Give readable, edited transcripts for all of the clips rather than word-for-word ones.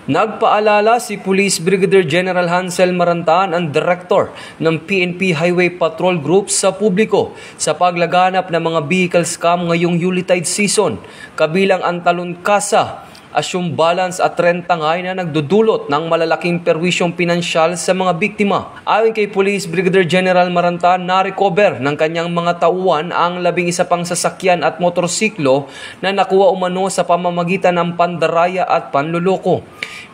Nagpaalala si Police Brigadier General Hansel Marantaan, ang Director ng PNP Highway Patrol Group sa publiko sa paglaganap ng mga vehicle scam ngayong Yuletide season, kabilang ang talon kasa, assume balance at rentangay na nagdudulot ng malalaking perwisyong pinansyal sa mga biktima. Ayon kay Police Brigadier General Marantaan, na-recover ng kanyang mga tauhan ang 11 pang sasakyan at motorsiklo na nakuha umano sa pamamagitan ng pandaraya at panluloko.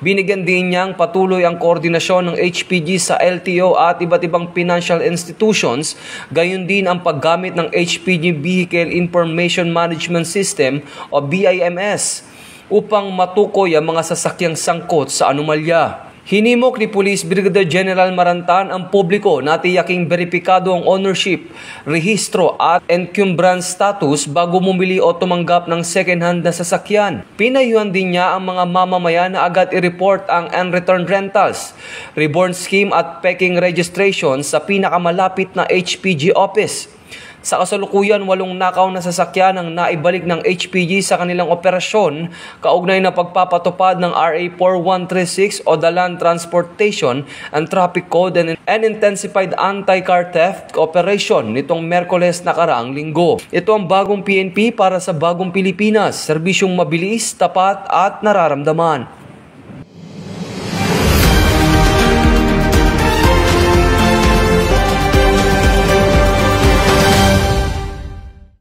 Binigyan din niyang patuloy ang koordinasyon ng HPG sa LTO at iba't ibang financial institutions, gayon din ang paggamit ng HPG Vehicle Information Management System o BIMS upang matukoy ang mga sasakyang sangkot sa anomalya. Hinimok ni Police Brigadier General Marantaan ang publiko na tiyaking beripikado ang ownership, rehistro at encumbrance status bago bumili o tumanggap ng second-hand na sasakyan. Pinayuhan din niya ang mga mamamayan na agad i-report ang unreturned rentals, reborn scheme at packing registration sa pinakamalapit na HPG office. Sa kasalukuyan, 8 nakaw na sasakyan ang naibalik ng HPG sa kanilang operasyon kaugnay na pagpapatupad ng RA 4136 o the Land Transportation and Traffic Code and intensified anti-car theft operation nitong Miyerkules nakaraang linggo. Ito ang bagong PNP para sa bagong Pilipinas, serbisyong mabilis, tapat at nararamdaman.